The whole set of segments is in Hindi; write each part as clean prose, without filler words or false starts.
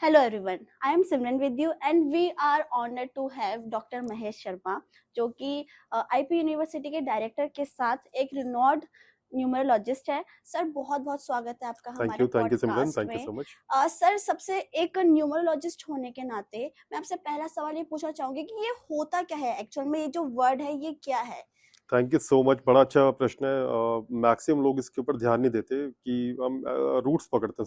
Hello everyone, I am Simran with you and we are honored to have Dr. Mahesh Sharma जो कि आईपी यूनिवर्सिटी के डायरेक्टर के साथ एक रिनॉर्ड न्यूमरोलॉजिस्ट है। सर बहुत बहुत स्वागत है आपका हमारे thank you Simran, podcast thank you में। So much. सर सबसे एक न्यूमरोलॉजिस्ट होने के नाते मैं आपसे पहला सवाल ये पूछना चाहूंगी कि ये होता क्या है एक्चुअल में, ये जो वर्ड है ये क्या है? थैंक यू सो मच, बड़ा अच्छा प्रश्न है। मैक्सिमम लोग इसके ऊपर ध्यान नहीं देते कि हम रूट्स पकड़ते हैं।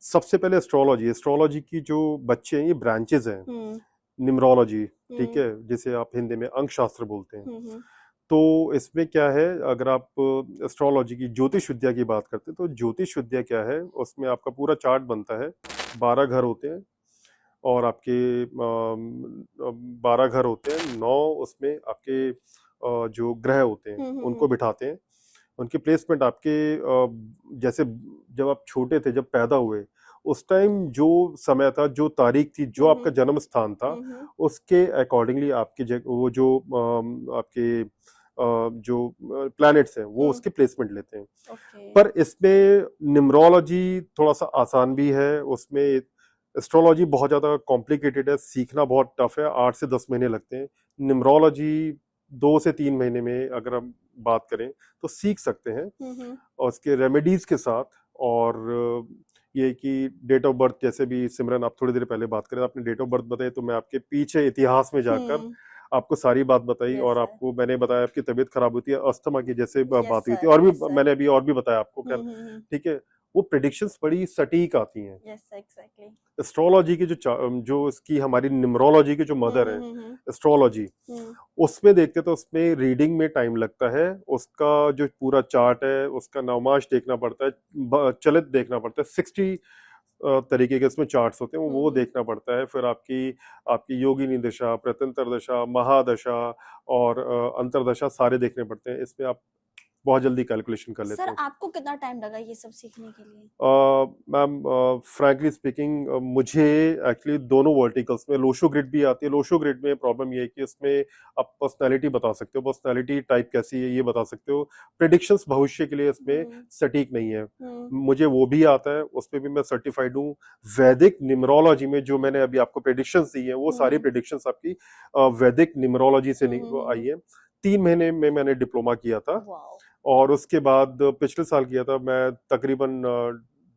सबसे पहले एस्ट्रोलॉजी की जो बच्चे हैं, ये ब्रांचेस हैं। निमरोलॉजी, ठीक है, जिसे आप हिंदी में अंक शास्त्र बोलते हैं। तो इसमें क्या है, अगर आप एस्ट्रोलॉजी की ज्योतिष विद्या की बात करते हैं तो ज्योतिष विद्या क्या है, उसमें आपका पूरा चार्ट बनता है। 12 घर होते हैं और आपके 12 घर होते हैं, 9 उसमें आपके जो ग्रह होते हैं उनको बिठाते हैं। उनकी प्लेसमेंट आपके जैसे जब आप छोटे थे, जब पैदा हुए उस टाइम जो समय था, जो तारीख थी, जो आपका जन्म स्थान था, उसके अकॉर्डिंगली आपकी वो जो आपके जो प्लैनेट्स हैं वो उसके प्लेसमेंट लेते हैं। पर इसमें निमरोलॉजी थोड़ा सा आसान भी है, उसमें एस्ट्रोलॉजी बहुत ज्यादा कॉम्प्लिकेटेड है, सीखना बहुत टफ है, 8 से 10 महीने लगते हैं। निमरोलॉजी 2 से 3 महीने में अगर हम बात करें तो सीख सकते हैं, और उसके रेमेडीज के साथ। और ये कि डेट ऑफ बर्थ, जैसे भी सिमरन आप थोड़ी देर पहले बात करें, आपने डेट ऑफ बर्थ बताई तो मैं आपके पीछे इतिहास में जाकर आपको सारी बात बताई। और आपको मैंने बताया आपकी तबीयत खराब होती है, अस्थमा की जैसे बात हुई थी, और भी मैंने अभी और भी बताया आपको क्या, ठीक है। वो प्रेडिक्शंस बड़ी सटीक आती हैं। एस्ट्रोलॉजी की जो इसकी हमारी निमरोलॉजी की जो मदर है एस्ट्रोलॉजी, उसमें देखते तो उसमें रीडिंग में टाइम लगता है। उसका जो पूरा चार्ट है, उसका नवमाश देखना पड़ता है, चलित देखना पड़ता है। 60 तरीके के इसमें चार्ट्स होते हैं, वो देखना पड़ता है। फिर आपकी आपकी योगिनी दशा, प्रत्यंतर दशा, महादशा और अंतरदशा सारे देखने पड़ते हैं। इसमें आप बहुत जल्दी कैलकुलेशन कर लेते हैं। सर आपको कितना टाइम लगा ये सब सीखने के लिए? मैम, फ्रैंकली स्पीकिंग, मुझे एक्चुअली दोनों वर्टिकल्स में लोशो ग्रिड भी आती है। लोशो ग्रिड में प्रॉब्लम ये है कि इसमें आप पर्सनालिटी बता सकते हो, पर्सनालिटी टाइप कैसी है ये बता सकते हो। प्रेडिक्शंस भविष्य के लिए इसमें सटीक नहीं है। मुझे वो भी आता है, उसमें भी मैं सर्टिफाइड हूँ। वैदिक निमरोलॉजी में जो मैंने अभी आपको प्रेडिक्शंस दी है, वो सारी प्रेडिक्शंस आपकी वैदिक निमरोलॉजी से आई है। 3 महीने में मैंने डिप्लोमा किया था, और उसके बाद पिछले साल किया था। मैं तकरीबन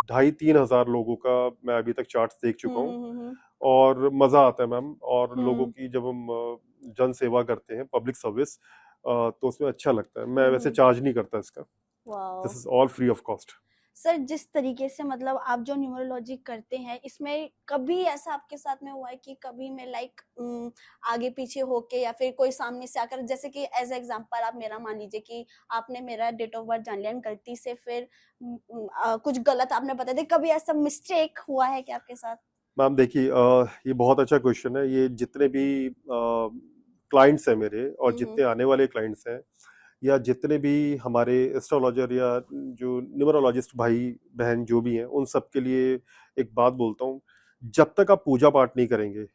2,500-3 हजार लोगों का मैं अभी तक चार्ट्स देख चुका हूँ, और मजा आता है मैम। और लोगों की जब हम जन सेवा करते हैं, पब्लिक सर्विस, तो उसमें अच्छा लगता है। मैं वैसे चार्ज नहीं करता इसका, this is all free of cost. Sir जिस तरीके से मतलब आप जो न्यूमरोलॉजी करते हैं, इसमें कभी ऐसा आपके साथ में हुआ है कि कभी मैं आगे पीछे होके या फिर कोई सामने से आकर, जैसे कि एज एग्जांपल आप मेरा मान लीजिए कि आपने मेरा डेट ऑफ बर्थ जान लिया, गलती से फिर कुछ गलत आपने बता दिया, कभी ऐसा मिस्टेक हुआ है क्या आपके साथ? मैम देखिए, ये बहुत अच्छा क्वेश्चन है। ये जितने भी क्लाइंट्स हैं मेरे, और जितने आने वाले क्लाइंट्स हैं, या जितने भी हमारे एस्ट्रोलॉजर या जो न्यूमरोलॉजिस्ट भाई बहन जो भी हैं, उन सब के लिए एक बात बोलता हूँ। जब तक आप पूजा पाठ नहीं करेंगे,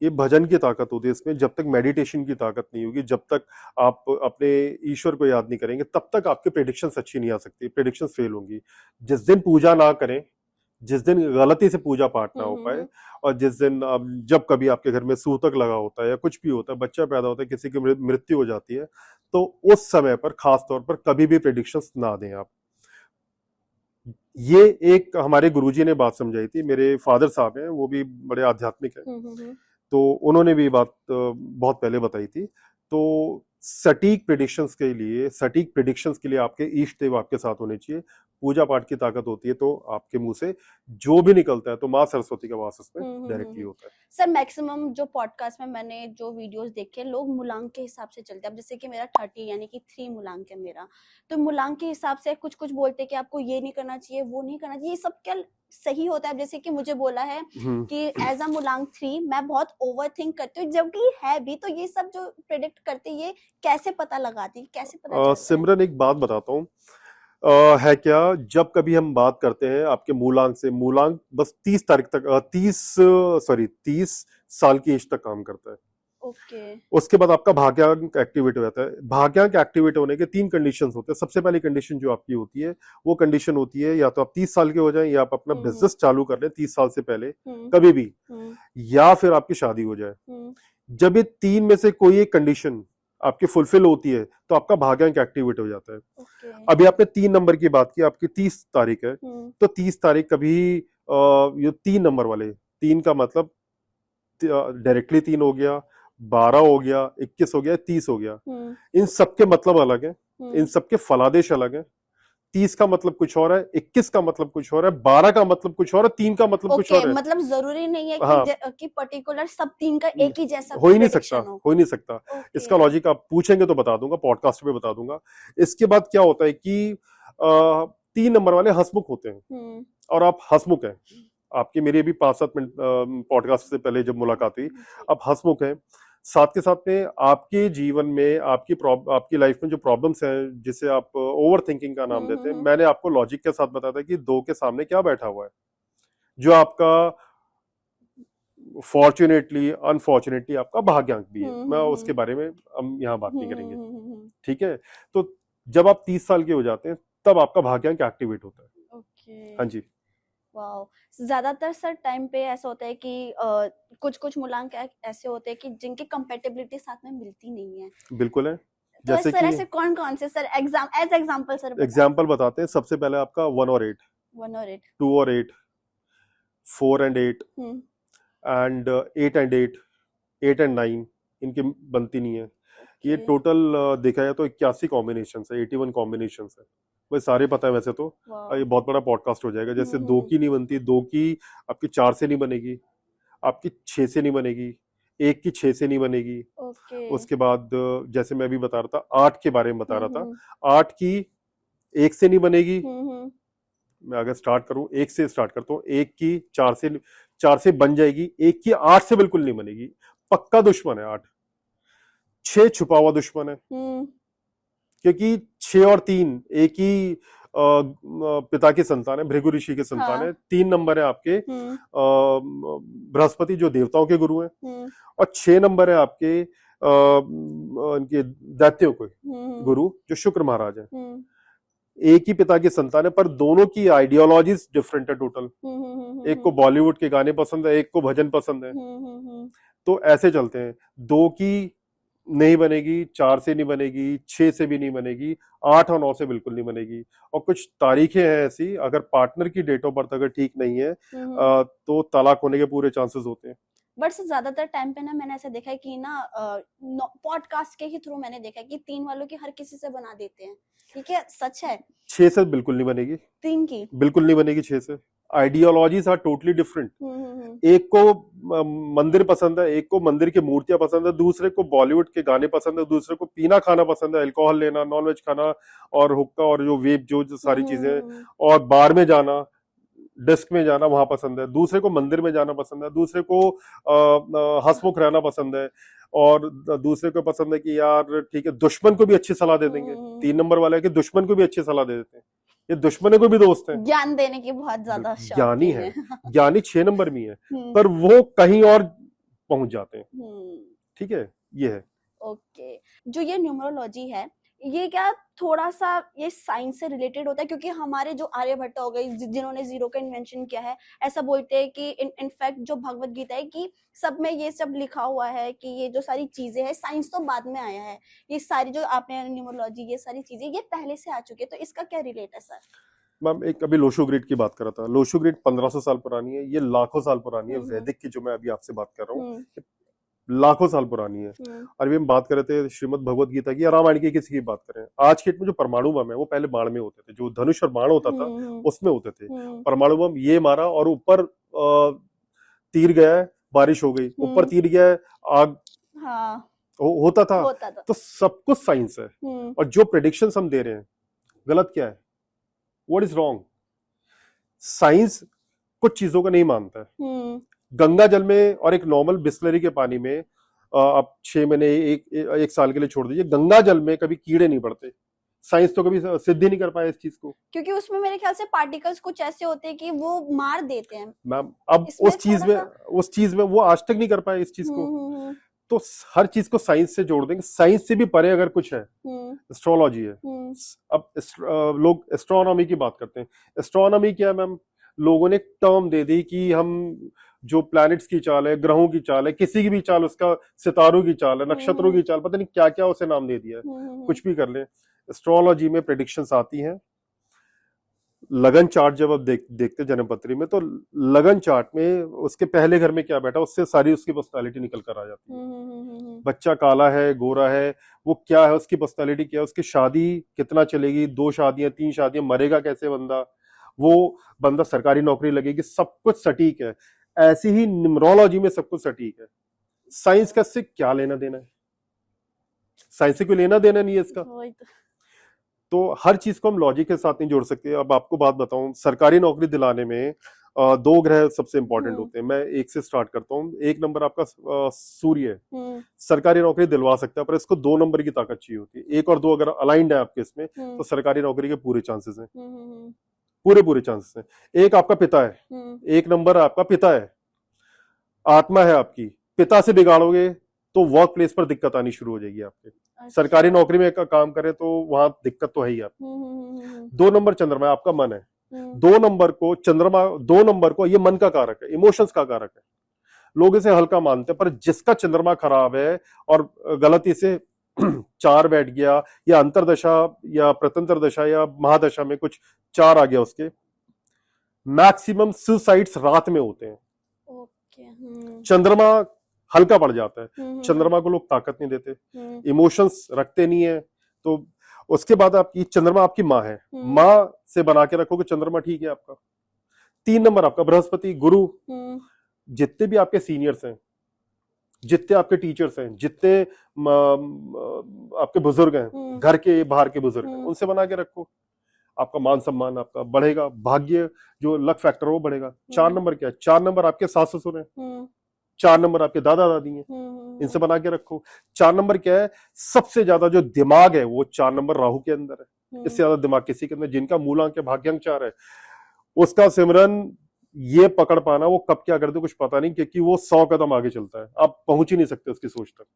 ये भजन की ताकत होती है इसमें, जब तक मेडिटेशन की ताकत नहीं होगी, जब तक आप अपने ईश्वर को याद नहीं करेंगे, तब तक आपके प्रेडिक्शंस अच्छी नहीं आ सकती, प्रेडिक्शंस फेल होंगी। जिस दिन पूजा ना करें, जिस दिन गलती से पूजा पाठ ना हो पाए, और जिस दिन जब कभी आपके घर में सूतक लगा होता है या कुछ भी होता है, बच्चा पैदा होता है, किसी की मृत्यु हो जाती है, तो उस समय पर खास तौर पर कभी भी प्रेडिक्शंस ना दें आप। ये एक हमारे गुरुजी ने बात समझाई थी, मेरे फादर साहब हैं, वो भी बड़े आध्यात्मिक हैं, तो उन्होंने भी बात बहुत पहले बताई थी। तो सटीक प्रेडिक्शंस के लिए आपके इष्ट देव आपके साथ होने चाहिए। पूजा पाठ की ताकत होती है, तो आपके मुंह से जो भी निकलता है तो माँ सरस्वती का वास उसमें डायरेक्टली होता है। सर मैक्सिमम जो पॉडकास्ट में मैंने जो वीडियोस देखे, लोग मूलांक के हिसाब से चलते हैं। अब जैसे कि मेरा 30 यानी कि 3 मूलांक है मेरा, तो मूलांक के हिसाब से कुछ कुछ बोलते हैं कि आपको ये नहीं करना चाहिए, वो नहीं करना चाहिए। ये सब क्या सही होता है? जैसे कि मुझे बोला है कि एज अ मूलांक 3 मैं बहुत ओवर थिंक करती हूँ, जबकि है भी। तो ये सब जो प्रेडिक्ट करते, ये कैसे पता लगाती, कैसे पता चलता है? सिमरन एक बात बताता हूँ, है क्या, जब कभी हम बात करते हैं आपके मूलांक से, मूलांक बस 30 तारीख तक 30 साल की एज तक काम करता है। ओके। उसके बाद आपका भाग्यांक एक्टिवेट हो जाता है। भाग्यांक एक्टिवेट होने के 3 कंडीशंस होते हैं। सबसे पहली कंडीशन जो आपकी होती है वो कंडीशन होती है या तो आप 30 साल के हो जाएं या आप अपना बिजनेस चालू कर लें 30 साल से पहले कभी भी, या फिर आपकी शादी हो जाए। जब ये 3 में से कोई एक कंडीशन आपकी फुलफिल होती है तो आपका भाग्यांक एक्टिवेट हो जाता है। अभी आपने 3 नंबर की बात की, आपकी 30 तारीख है, तो 30 तारीख कभी ये 3 नंबर वाले, 3 का मतलब डायरेक्टली 3 हो गया, 12 हो गया, 21 हो गया, 30 हो गया। इन सबके मतलब अलग है, इन सबके फलादेश अलग है। 30 का मतलब कुछ और है, 21 का मतलब कुछ और है, 12 का मतलब कुछ और है, 3 का मतलब कुछ और है। मतलब जरूरी नहीं है हाँ, कि पर्टिकुलर सब 3 का एक ही जैसा हो ही नहीं सकता, हो ही नहीं सकता। इसका लॉजिक आप पूछेंगे तो बता दूंगा, पॉडकास्ट पे बता दूंगा। इसके बाद क्या होता है कि 3 नंबर वाले हंसमुख होते हैं और आप हंसमुख हैं। आपकी मेरी अभी 5-7 मिनट पॉडकास्ट से पहले जब मुलाकात हुई, आप हंसमुख हैं। साथ के साथ में आपके जीवन में आपकी लाइफ में जो प्रॉब्लम्स हैं जिसे आप ओवर थिंकिंग का नाम देते हैं, मैंने आपको लॉजिक के साथ बताया था कि 2 के सामने क्या बैठा हुआ है, जो आपका फॉर्चुनेटली अनफॉर्चुनेटली आपका भाग्यांक भी है। मैं उसके बारे में हम यहाँ बात नहीं करेंगे, ठीक है। तो जब आप 30 साल के हो जाते हैं तब आपका भाग्यांक एक्टिवेट होता है। ओके। हाँ जी। वाओ। ज्यादातर सर टाइम पे ऐसा होता है कि कुछ कुछ मूलांक ऐसे होते हैं कि जिनकी कंपेटेबिलिटी साथ में मिलती नहीं है। बिल्कुल है। तो जैसे सर कि ऐसे कौन कौन से सर एग्जांपल सर एग्जांपल बताते हैं। सबसे पहले आपका 1 और 8, 1 और 8, 2 और 8, 4 एंड 8 एंड 8 एंड 8, 8 एंड 9 इनकी बनती नहीं है। ये टोटल देखा जाए तो 81 कॉम्बिनेशन है, 81 कॉम्बिनेशन है। वो सारे पता है वैसे तो, ये बहुत बड़ा पॉडकास्ट हो जाएगा। जैसे 2 की नहीं बनती, 2 की आपकी 4 से नहीं बनेगी, आपकी 6 से नहीं बनेगी, 1 की 6 से नहीं बनेगी। उसके बाद जैसे मैं अभी बता रहा था 8 के बारे में बता रहा था, 8 की 1 से नहीं बनेगी। मैं अगर स्टार्ट करूं 1 से स्टार्ट करता हूँ, 1 की 4 से बन जाएगी, 1 की 8 से बिल्कुल नहीं बनेगी, पक्का दुश्मन है 8। 6 छुपा हुआ दुश्मन है, क्योंकि 6 और 3 एक ही पिता की संतान है, भृगु ऋषि के संतान है। 3 नंबर है आपके बृहस्पति जो देवताओं के गुरु हैं, और 6 नंबर है आपके इनके दैत्यों के गुरु जो शुक्र महाराज है। एक ही पिता की संतान है पर दोनों की आइडियोलॉजीज डिफरेंट है टोटल। एक को बॉलीवुड के गाने पसंद है, एक को भजन पसंद है। तो ऐसे चलते हैं। 2 की नहीं बनेगी, 4 से नहीं बनेगी, 6 से भी नहीं बनेगी, 8 और 9 से बिल्कुल नहीं बनेगी। और कुछ तारीखें हैं ऐसी, अगर पार्टनर की डेट ऑफ बर्थ अगर ठीक नहीं है तो तलाक होने के पूरे चांसेस होते हैं। बट ज्यादातर टाइम पे ना मैंने ऐसा देखा है कि ना पॉडकास्ट के ही थ्रू मैंने देखा है कि 3 वालों की हर किसी से बना देते हैं। ठीक है, सच है? 6 से बिल्कुल नहीं बनेगी, 3 की बिल्कुल नहीं बनेगी 6 से। Ideologies are totally different. एक को मंदिर पसंद है, एक को मंदिर की मूर्तियां पसंद है, दूसरे को बॉलीवुड के गाने पसंद है, दूसरे को पीना खाना पसंद है, अल्कोहल लेना, नॉनवेज खाना और हुक्का और जो वेप जो सारी चीजें, और बार में जाना, डिस्क में जाना वहां पसंद है। दूसरे को मंदिर में जाना पसंद है, दूसरे को हंसमुख रहना पसंद है, और दूसरे को पसंद है कि यार ठीक है दुश्मन को भी अच्छी सलाह दे देंगे। 3 नंबर वाले के दुश्मन को भी अच्छी सलाह दे देते हैं, ये दुश्मन को भी दोस्त है, ज्ञान देने की बहुत ज्यादा ज्ञानी है। ज्ञानी 6 नंबर में है पर वो कहीं और पहुंच जाते हैं। ठीक है, ये है। ओके। जो ये न्यूमरोलॉजी है ये क्या थोड़ा सा ये साइंस से रिलेटेड होता है? क्योंकि हमारे जो आर्यभट्ट हो गए जिन्होंने जीरो का इन्वेंशन किया है, ऐसा बोलते हैं कि इनफैक्ट जो भगवत गीता है कि सब में ये सब लिखा हुआ है कि ये जो सारी चीजें हैं, साइंस तो बाद में आया है, ये सारी जो आपने न्यूमरोलॉजी ये सारी चीजें ये पहले से आ चुकी है, तो इसका क्या रिलेट है सर? मैम एक अभी लोशो ग्रिड की बात कर रहा था। लोशो ग्रिड 1500 साल पुरानी है, ये लाखों साल पुरानी है। वैदिक की जो मैं अभी आपसे बात कर रहा हूँ लाखों साल पुरानी है। और अभी हम बात कर रहे थे श्रीमद् भगवत गीता की, रामायण की, किसी की बात करें। आज के डेट में जो परमाणु बम है वो पहले बाण में होते थे, जो धनुष और बाण होता था उसमें होते थे। परमाणु बम ये मारा और ऊपर तीर गया, बारिश हो गई, ऊपर तीर गया, आग होता था। तो सब कुछ साइंस है। और जो प्रेडिक्शंस हम दे रहे हैं गलत क्या है? What is wrong? साइंस कुछ चीजों को नहीं मानता है। गंगा जल में और एक नॉर्मल बिस्लरी के पानी में आप 6 महीने एक साल के लिए छोड़ दीजिए, गंगा जल में कभी कीड़े नहीं पड़ते। साइंस तो कभी सिद्ध ही नहीं कर पाया इस चीज को, क्योंकि उसमें मेरे ख्याल से पार्टिकल्स कुछ ऐसे होते हैं कि वो मार देते हैं। मैम अब उस चीज में वो आज तक नहीं कर पाए इस चीज को। तो हर चीज को साइंस से जोड़ देंगे। साइंस से भी परे अगर कुछ है, एस्ट्रोलॉजी है। अब लोग एस्ट्रोनॉमी की बात करते हैं। एस्ट्रोनॉमी क्या है मैम? लोगों ने एक टर्म दे दी कि हम जो प्लैनेट्स की चाल है, ग्रहों की चाल है, किसी की भी चाल, उसका सितारों की चाल है, नक्षत्रों की चाल, पता नहीं क्या क्या उसे नाम दे दिया है, कुछ भी कर ले। एस्ट्रोलॉजी में प्रेडिक्शंस आती हैं। लगन चार्ट जब आप देखते जन्मपत्री में, तो लगन चार्ट में उसके पहले घर में क्या बैठा, उससे सारी उसकी पर्सनालिटी निकल कर आ जाती है। बच्चा काला है, गोरा है, वो क्या है, उसकी पर्सनालिटी क्या है, उसकी शादी कितना चलेगी, 2 शादियां 3 शादियां, मरेगा कैसे बंदा, वो बंदा सरकारी नौकरी लगेगी, सब कुछ सटीक है। ऐसी ही न्यूमरोलॉजी में सब कुछ सटीक है। साइंस का इससे क्या लेना देना है? साइंस से कोई लेना देना नहीं है इसका। तो हर चीज को हम लॉजिक के साथ नहीं जोड़ सकते। अब आपको बात बताऊं, सरकारी नौकरी दिलाने में 2 ग्रह सबसे इंपॉर्टेंट होते हैं। मैं एक से स्टार्ट करता हूँ। 1 नंबर आपका सूर्य है, सरकारी नौकरी दिलवा सकता है, पर इसको 2 नंबर की ताकत चाहिए होती है। 1 और 2 अगर अलाइंड है आपके इसमें, तो सरकारी नौकरी के पूरे चांसेस हैं, पूरे चांसेस हैं। एक आपका पिता है, 1 नंबर आपका पिता है, आत्मा है आपकी। पिता से बिगाड़ोगे तो वर्क प्लेस पर दिक्कत आनी शुरू हो जाएगी आपके। सरकारी नौकरी में काम करे तो वहां दिक्कत तो है ही आपकी। 2 नंबर चंद्रमा, आपका मन है। 2 नंबर को चंद्रमा, 2 नंबर को ये मन का कारक है, इमोशंस का कारक है। लोग इसे हल्का मानते हैं, पर जिसका चंद्रमा खराब है और गलती से 4 बैठ गया, या अंतरदशा या प्रतंत्र दशा या महादशा में कुछ 4 आ गया उसके, मैक्सिमम सुसाइड्स रात में होते हैं। चंद्रमा हल्का पड़ जाता है। चंद्रमा को लोग ताकत नहीं देते, इमोशंस रखते नहीं है। तो उसके बाद आपकी चंद्रमा आपकी माँ है, माँ से बना के रखोगे चंद्रमा, ठीक है आपका। 3 नंबर आपका बृहस्पति, गुरु। जितने भी आपके सीनियर्स हैं, जितने आपके टीचर्स हैं, जितने आपके बुजुर्ग हैं, घर के बाहर के बुजुर्ग हैं, उनसे बना के रखो। आपका मान सम्मान आपका बढ़ेगा, भाग्य जो लक फैक्टर वो बढ़ेगा। 4 नंबर क्या है? 4 नंबर आपके सास ससुर हैं, 4 नंबर आपके दादा दादी हैं, इनसे बना के रखो। 4 नंबर क्या है? सबसे ज्यादा जो दिमाग है वो 4 नंबर राहु के अंदर है। इससे ज्यादा दिमाग किसी के अंदर, जिनका मूलांक भाग्यांक 4 है, उसका सिमरन ये पकड़ पाना वो कब क्या कर दे कुछ पता नहीं, क्योंकि वो 100 कदम आगे चलता है, आप पहुंच ही नहीं सकते उसकी सोच तक।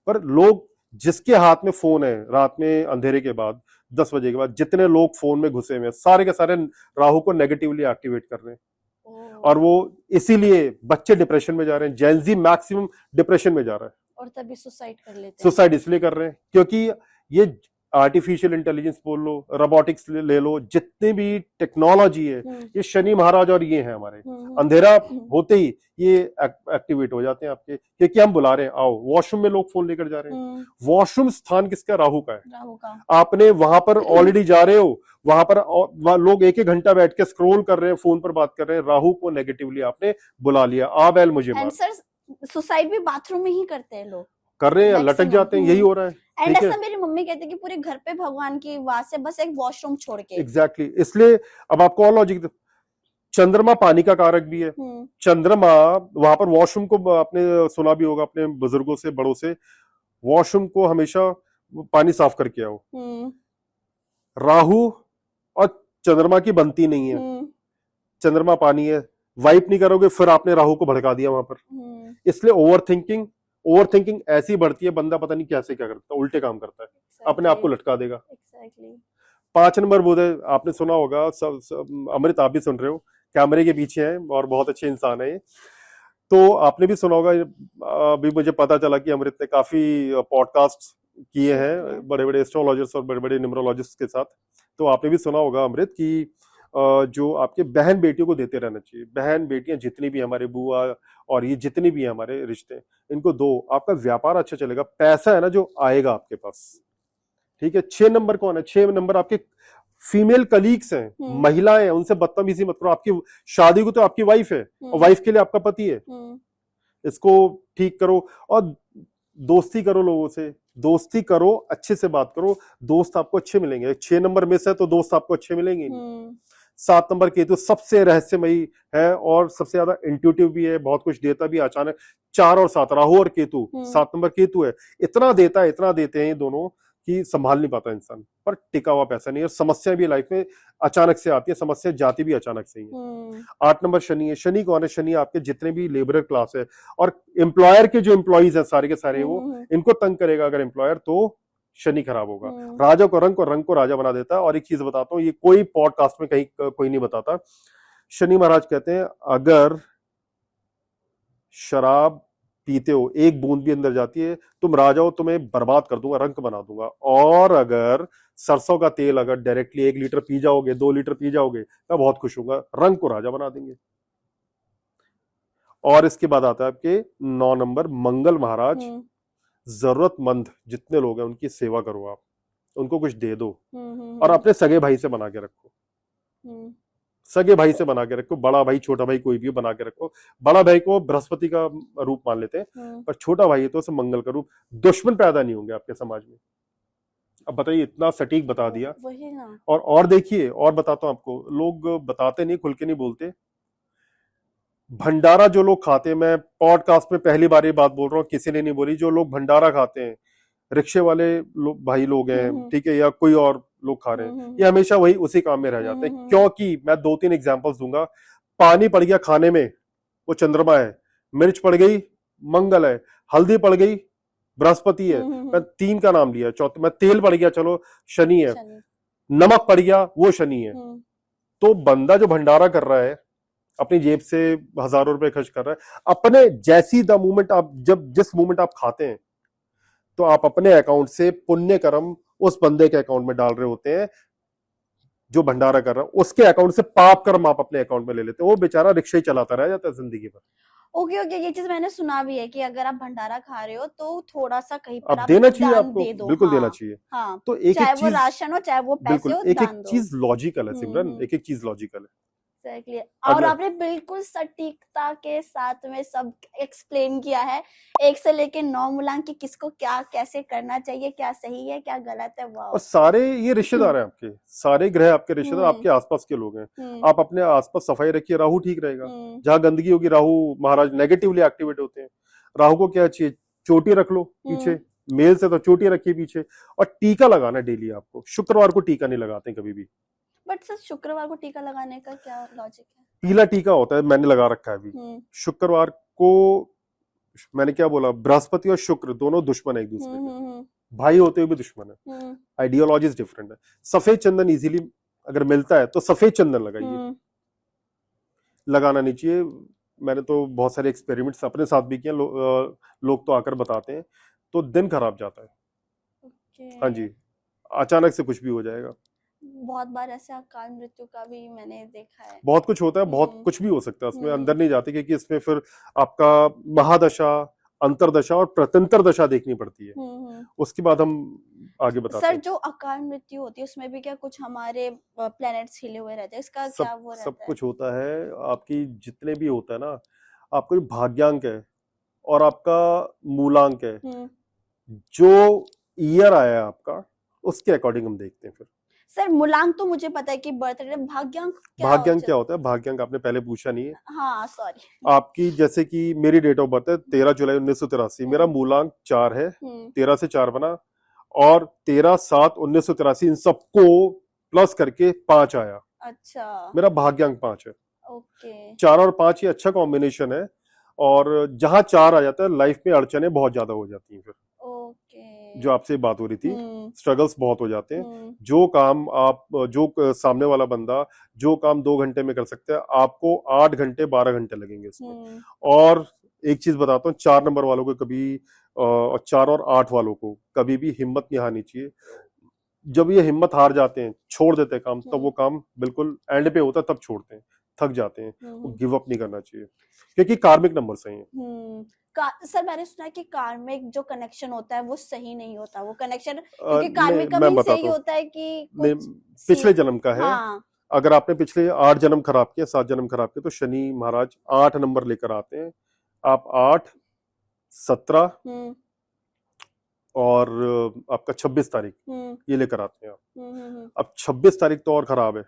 पर लोग जिसके हाथ में फोन है, रात में अंधेरे के बाद 10 बजे के बाद जितने लोग फोन में घुसे हुए हैं, सारे के सारे राहु को नेगेटिवली एक्टिवेट कर रहे हैं। और वो इसीलिए बच्चे डिप्रेशन में जा रहे हैं। जेनजी मैक्सिमम डिप्रेशन में जा रहा है, और तभी सुसाइड कर लेते हैं। सुसाइड इसलिए कर रहे हैं क्योंकि ये आर्टिफिशियल इंटेलिजेंस बोल लो, रोबोटिक्स ले लो, जितनी भी टेक्नोलॉजी है, ये शनि महाराज और ये है हमारे। अंधेरा होते ही ये एक्टिवेट हो जाते हैं आपके, क्योंकि हम बुला रहे हैं आओ। वॉशरूम में लोग फोन लेकर जा रहे हैं। वॉशरूम स्थान किसका? राहु का है। राहु का। आपने वहां पर ऑलरेडी जा रहे हो, वहां पर लोग 1-1 घंटा बैठ के स्क्रॉल कर रहे हैं, फोन पर बात कर रहे हैं। राहु को नेगेटिवली आपने बुला लिया, आ बैल मुझे मार। सुसाइड भी बाथरूम में ही करते हैं लोग, कर रहे हैं, लटक जाते हैं, यही हो रहा है। एंड ऐसा मेरी मम्मी कहती है कि पूरे घर पे भगवान की वास है, बस एक वॉशरूम छोड़ के। एग्जैक्टली। इसलिए अब आपको और लॉजिक, चंद्रमा पानी का कारक भी है। चंद्रमा वहां पर वॉशरूम को, आपने सुना भी होगा अपने बुजुर्गों से, बड़ों से, वॉशरूम को हमेशा पानी साफ करके आओ। राहु और चंद्रमा की बनती नहीं है। चंद्रमा पानी है, वाइप नहीं करोगे, फिर आपने राहु को भड़का दिया वहां पर। इसलिए ओवरथिंकिंग ऐसी बढ़ती है, बंदा पता नहीं कैसे क्या करता है, उल्टे काम करता है, अपने आप को लटका देगा। 5 नंबर बुध है, आपने सुना होगा, अमृत आप भी सुन रहे हो, कैमरे के पीछे हैं और बहुत अच्छे इंसान है। तो आपने भी सुना होगा, अभी मुझे पता चला कि अमृत ने काफी पॉडकास्ट किए हैं बड़े बड़े एस्ट्रोलॉजर्स और बड़े बड़े न्यूमरोलॉजिस्ट के साथ। तो आपने भी सुना होगा अमृत की जो आपके बहन बेटियों को देते रहना चाहिए। बहन बेटियां जितनी भी, हमारे बुआ और ये जितनी भी हमारे रिश्ते, इनको दो, आपका व्यापार अच्छा चलेगा, पैसा है ना जो आएगा आपके पास। ठीक है। 6 नंबर कौन है? 6 नंबर आपके फीमेल कलीग्स हैं, महिलाएं हैं, उनसे बदतमीजी मत करो। आपकी शादी को तो आपकी वाइफ है और वाइफ के लिए आपका पति है, इसको ठीक करो। और दोस्ती करो, लोगों से दोस्ती करो, अच्छे से बात करो, दोस्त आपको अच्छे मिलेंगे। 6 नंबर मिस है तो दोस्त आपको अच्छे मिलेंगे। 7 नंबर केतु सबसे रहस्यमयी है और सबसे ज्यादा इंट्यूटिव भी है, बहुत कुछ देता भी अचानक। 4 और 7 राहु और केतु, 7 नंबर केतु है, इतना देता है, इतना देते हैं ये दोनों कि संभाल नहीं पाता इंसान, पर टिका हुआ पैसा नहीं है। और समस्या भी लाइफ में अचानक से आती है, समस्या जाती भी अचानक से ही है। 8 नंबर शनि है। शनि कौन है? शनि आपके जितने भी लेबरर क्लास है और एम्प्लॉयर के जो एम्प्लॉइज हैं सारे के सारे, वो इनको तंग करेगा अगर एम्प्लॉयर, तो शनि खराब होगा। राजा को रंग को राजा बना देता है। और एक चीज बताता हूँ, ये कोई पॉडकास्ट में कहीं कोई नहीं बताता। शनि महाराज कहते हैं अगर शराब पीते हो, एक बूंद भी अंदर जाती है, तुम राजा हो, तुम्हें बर्बाद कर दूंगा, रंक बना दूंगा। और अगर सरसों का तेल अगर डायरेक्टली 1 लीटर पी जाओगे, 2 लीटर पी जाओगे, मैं बहुत खुश हूंगा, रंग को राजा बना देंगे। और इसके बाद आता है आपके 9 नंबर मंगल महाराज। जरूरतमंद जितने लोग हैं उनकी सेवा करो, आप उनको कुछ दे दो। और अपने सगे भाई से बना के रखो, सगे भाई से बना के रखो। बड़ा भाई छोटा भाई कोई भी बना के रखो। बड़ा भाई को बृहस्पति का रूप मान लेते हैं, पर छोटा भाई है तो उसे मंगल का रूप। दुश्मन पैदा नहीं होंगे आपके समाज में। अब बताइए, इतना सटीक बता दिया। वही ना। और देखिए, और बताता हूं आपको, लोग बताते नहीं, खुल के नहीं बोलते। भंडारा जो लोग खाते हैं, मैं पॉडकास्ट में पहली बार ये बात बोल रहा हूँ, किसी ने नहीं बोली, जो लोग भंडारा खाते हैं, रिक्शे वाले भाई लोग हैं, ठीक है, या कोई और लोग खा रहे हैं, ये हमेशा वही उसी काम में रह जाते हैं। क्योंकि मैं 2-3 एग्जांपल्स दूंगा। पानी पड़ गया खाने में, वो चंद्रमा है। मिर्च पड़ गई, मंगल है। हल्दी पड़ गई, बृहस्पति है। मैं 3 का नाम लिया, चौथा मैं तेल पड़ गया, चलो शनि है। नमक पड़ गया, वो शनि है। तो बंदा जो भंडारा कर रहा है, अपनी जेब से हजारों रुपए खर्च कर रहा है, अपने जैसी द मोमेंट आप जिस मोमेंट आप खाते हैं, तो आप अपने अकाउंट से पुण्य कर्म उस बंदे के अकाउंट में डाल रहे होते हैं जो भंडारा कर रहा है, उसके अकाउंट से पाप कर्म आप अपने अकाउंट में ले लेते हैं। वो बेचारा रिक्शा ही चलाता रह जाता है जिंदगी भर। ओके, ये चीज मैंने सुना भी है कि अगर आप भंडारा खा रहे हो तो थोड़ा सा कहीं पर आप देना चाहिए, दान आपको दे दो। बिल्कुल हाँ, देना चाहिए। हाँ, तो एक चाहे एक वो चीज, राशन हो चाहे वो पैसे बिल्कुल हो, एक एक दान दो। चीज लॉजिकल है सिमरन, एक एक चीज लॉजिकल है। Exactly. और आपने बिल्कुल सटीकता के साथ में सब एक्सप्लेन किया है, 1 से लेके 9 मूलांक की किसको क्या कैसे करना चाहिए, क्या सही है क्या गलत है। वाह। और सारे ये रिश्तेदार हैं आपके, सारे ग्रह आपके रिश्तेदार, आपके आसपास के लोग हैं। आप अपने आसपास सफाई रखिए, राहु ठीक रहेगा। जहां गंदगी होगी, राहु महाराज नेगेटिवली एक्टिवेट होते हैं। राहु को क्या चाहिए? चोटी रख लो पीछे, मेल से तो चोटी रखिए पीछे। और टीका लगाना डेली आपको। शुक्रवार को टीका नहीं लगाते कभी भी। बट सर, शुक्रवार को टीका लगाने का क्या लॉजिक है? पीला टीका होता है, मैंने लगा रखा है अभी। शुक्रवार को, मैंने क्या बोला, बृहस्पति और शुक्र दोनों दुश्मन है एक दूसरे के, भाई होते हुए भी दुश्मन है। आइडियोलॉजीज डिफरेंट है। सफेद चंदन इजीली अगर मिलता है तो सफेद चंदन लगाइए, लगाना नहीं चाहिए। मैंने तो बहुत सारे एक्सपेरिमेंट्स अपने साथ भी किए, लोग तो आकर बताते हैं, तो दिन खराब जाता है। हाँ जी, अचानक से कुछ भी हो जाएगा। बहुत बार ऐसे अकाल मृत्यु का भी मैंने देखा है। बहुत कुछ होता है, बहुत कुछ भी हो सकता है, उसमें अंदर नहीं जाते, क्योंकि इसमें फिर आपका महादशा, अंतरदशा और प्रत्यंतर दशा देखनी पड़ती है। उसके बाद हम आगे बताते हैं। सर, जो अकाल मृत्यु होती है उसमें भी क्या कुछ हमारे प्लैनेट्स हिले हुए रहते हैं? इसका क्या वो रहता है? सब कुछ होता है। आपकी जितने भी होता है ना, आपको भाग्यांक है और आपका मूलांक है, जो ईयर आया है आपका, उसके अकॉर्डिंग हम देखते हैं। फिर सर, मूलांक तो मुझे पता है कि बर्थ रेट। भाग्यांक क्या होता है? भाग्यांक आपने पहले पूछा नहीं है। हाँ, सॉरी। आपकी जैसे कि मेरी डेट ऑफ बर्थ है 13 जुलाई 1983, मेरा मूलांक 4 है, 13 से 4 बना, और 13/7/1983 इन सबको प्लस करके 5 आया। अच्छा, मेरा भाग्यांक 5 है। ओके। 4 और 5 ये अच्छा कॉम्बिनेशन है, और जहां 4 आ जाता है लाइफ में अड़चने बहुत ज्यादा हो जाती हैं। फिर जो आपसे बात हो रही थी, स्ट्रगल्स बहुत हो जाते हैं। जो काम आप, जो सामने वाला बंदा जो काम 2 घंटे में कर सकते हैं, आपको 8 घंटे 12 घंटे लगेंगे इसमें। और एक चीज बताता हूँ, 4 नंबर वालों को कभी, 4 और 8 वालों को कभी भी हिम्मत नहीं हारनी चाहिए। जब ये हिम्मत हार जाते हैं, छोड़ देते हैं काम, तब वो काम बिल्कुल एंड पे होता है, तब छोड़ते हैं, थक जाते हैं। गिव अप नहीं करना चाहिए, क्योंकि कार्मिक नंबर सही है। सर, मैंने सुना है कि कार्मिक जो कनेक्शन होता है वो सही नहीं होता, वो कनेक्शन, क्योंकि कार्मिक का मीन सही होता है कि पिछले जन्म का है। हाँ। अगर आपने पिछले 8 जन्म खराब किए, 7 जन्म खराब किए, तो शनि महाराज 8 नंबर लेकर आते हैं। आप 8, 17 और आपका 26 तारीख ये लेकर आते हैं आप। अब 26 तारीख तो और खराब है।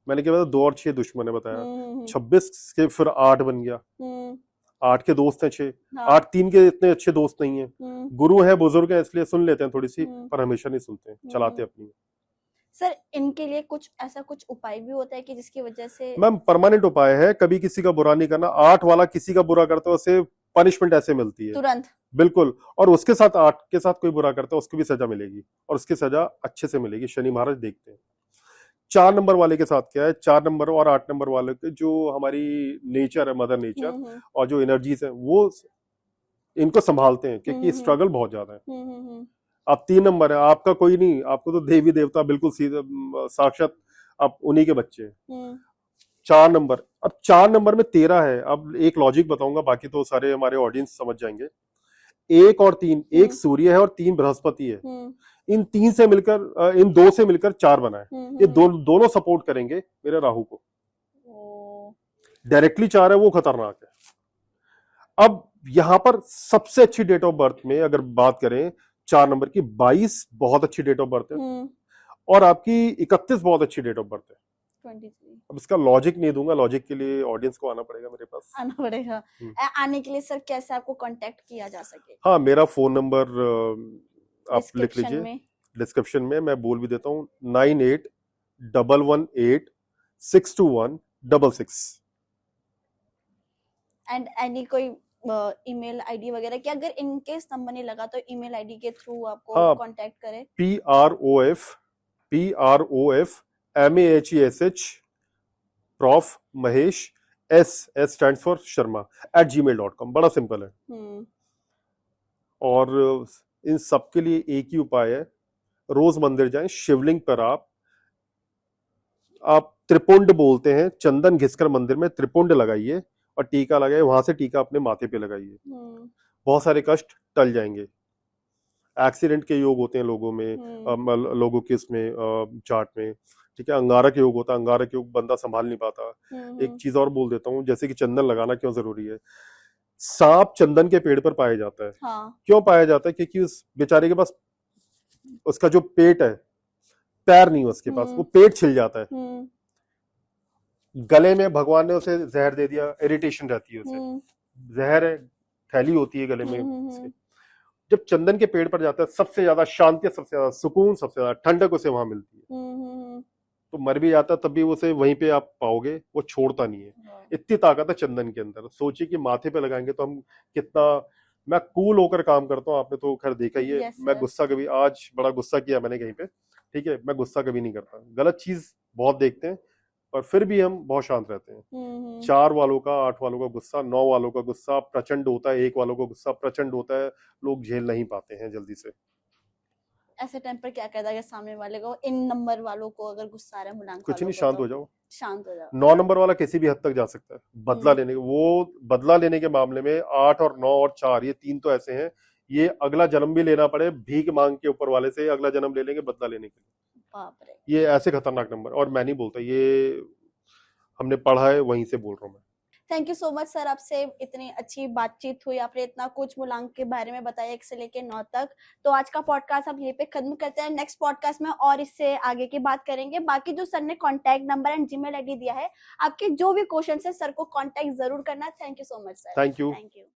मैंने क्या बताया, 2 और 6 दुश्मन है बताया। 26 के फिर 8 बन गया, 8 के दोस्त हैं 6, हाँ 8 3 के इतने अच्छे दोस्त नहीं है। गुरु है, बुजुर्ग है, इसलिए सुन लेते हैं थोड़ी सी, पर हमेशा नहीं सुनते हैं, चलाते अपनी। सर इनके लिए कुछ ऐसा कुछ उपाय भी होता है कि जिसकी वजह से? मैम परमानेंट उपाय है, कभी किसी का बुरा नहीं करना। 8 वाला किसी का बुरा करता है उसे पनिशमेंट ऐसे मिलती है तुरंत? बिल्कुल। और उसके साथ 8 के साथ कोई बुरा करता है उसको भी सजा मिलेगी, और उसकी सजा अच्छे से मिलेगी। शनि महाराज देखते हैं। 4 नंबर वाले के साथ क्या है, 4 नंबर और 8 नंबर वाले के जो हमारी नेचर है, मदर नेचर, और जो एनर्जीज है वो इनको संभालते हैं, क्योंकि स्ट्रगल बहुत ज्यादा है। आप 3 नंबर है, आपका कोई नहीं, आपको तो देवी देवता बिल्कुल सीधे साक्षात आप उन्हीं के बच्चे हैं। 4 नंबर, अब 4 नंबर में 13 है। अब एक लॉजिक बताऊंगा, बाकी तो सारे हमारे ऑडियंस समझ जाएंगे। 1 और 3, एक सूर्य है और 3 बृहस्पति है। इन 3 से मिलकर, इन 2 से मिलकर 4 बना है। ये दोनों सपोर्ट करेंगे मेरे राहु को। डायरेक्टली 4 है, वो खतरनाक है। अब यहां पर सबसे अच्छी डेट ऑफ बर्थ में अगर बात करें 4 नंबर की, 22 बहुत अच्छी डेट ऑफ बर्थ है, और आपकी 31 बहुत अच्छी डेट ऑफ बर्थ है। 23। अब इसका लॉजिक नहीं दूंगा, लॉजिक के लिए ऑडियंस को आना पड़ेगा मेरे पास। आना पड़ेगा। आने के लिए सर कैसे आपको कांटेक्ट किया जा सके? हाँ, मेरा फोन नंबर आप लिख लीजिए में, डिस्क्रिप्शन में, मैं बोल भी देता हूँ, 9811862166। एंड एनी कोई ईमेल आईडी वगैरह कि अगर इनकेस नंबर नहीं लगा तो ईमेल आईडी के थ्रू आपको कांटेक्ट करें? PROF Mahesh Mahesh S stand for Sharma @gmail.com। बड़ा सिंपल है। और इन सब के लिए एक ही उपाय है, रोज मंदिर जाएं, शिवलिंग पर आप त्रिपुंड बोलते हैं, चंदन घिसकर मंदिर में त्रिपुंड लगाइए और टीका लगाइए, वहां से टीका अपने माथे पे लगाइए। बहुत सारे कष्ट टल जाएंगे। एक्सीडेंट के योग होते हैं लोगों में, लोगों के इसमें चार्ट में, ठीक है। अंगारक योग होता है, अंगारक योग बंदा संभाल नहीं पाता। एक चीज और बोल देता हूँ, जैसे कि चंदन लगाना क्यों जरूरी है। सांप चंदन के पेड़ पर पाया जाता है। क्यों पाया जाता है? क्योंकि उस बेचारे के पास उसका जो पेट है, पैर नहीं है उसके पास, वो पेट छिल जाता है। गले में भगवान ने उसे जहर दे दिया, इरिटेशन रहती है उसे, जहर है, थैली होती है गले में। जब चंदन के पेड़ पर जाता है, सबसे ज्यादा शांति, सबसे ज्यादा सुकून, सबसे ज्यादा ठंडक उसे वहां मिलती है। तो मर भी जाता तब भी उसे वहीं पे आप पाओगे, वो छोड़ता नहीं है। इतनी ताकत है चंदन के अंदर। सोचिए कि माथे पे लगाएंगे तो हम कितना, मैं कूल होकर काम करता हूँ, आपने तो खैर देखा ही है। मैं गुस्सा कभी, आज बड़ा गुस्सा किया मैंने कहीं पे, ठीक है, मैं गुस्सा कभी नहीं करता। गलत चीज बहुत देखते हैं, पर फिर भी हम बहुत शांत रहते हैं। 4 वालों का, 8 वालों का गुस्सा, 9 वालों का गुस्सा प्रचंड होता है, 1 वालों का गुस्सा प्रचंड होता है, लोग झेल नहीं पाते हैं जल्दी से। ऐसे टाइम पर क्या कहता है सामने वाले को? इन नंबर वालों को अगर गुस्सा आ रहा है, मुलांक कुछ नहीं, शांत हो जाओ, शांत हो जाओ। 9 नंबर वाला किसी भी हद तक जा सकता है बदला लेने, वो बदला लेने के मामले में 8 और 9 और 4 ये 3 तो ऐसे हैं, ये अगला जन्म भी लेना पड़े, भीख मांग के ऊपर वाले से अगला जन्म ले लेंगे बदला लेने के लिए। बाप रे, ये ऐसे खतरनाक नंबर, और मैं नहीं बोलता, ये हमने पढ़ा है, वहीं से बोल रहा हूँ मैं। Thank you so much sir, आपसे इतनी अच्छी बातचीत हुई, आपने इतना कुछ मुलांक के बारे में बताया 1 से लेकर 9 तक। तो आज का पॉडकास्ट हम यहीं पे खत्म करते हैं। नेक्स्ट पॉडकास्ट में और इससे आगे की बात करेंगे। बाकी जो सर ने contact number and Gmail ID दिया है, आपके जो भी क्वेश्चन है सर को कॉन्टैक्ट जरूर करना। Thank you so much sir. Thank you.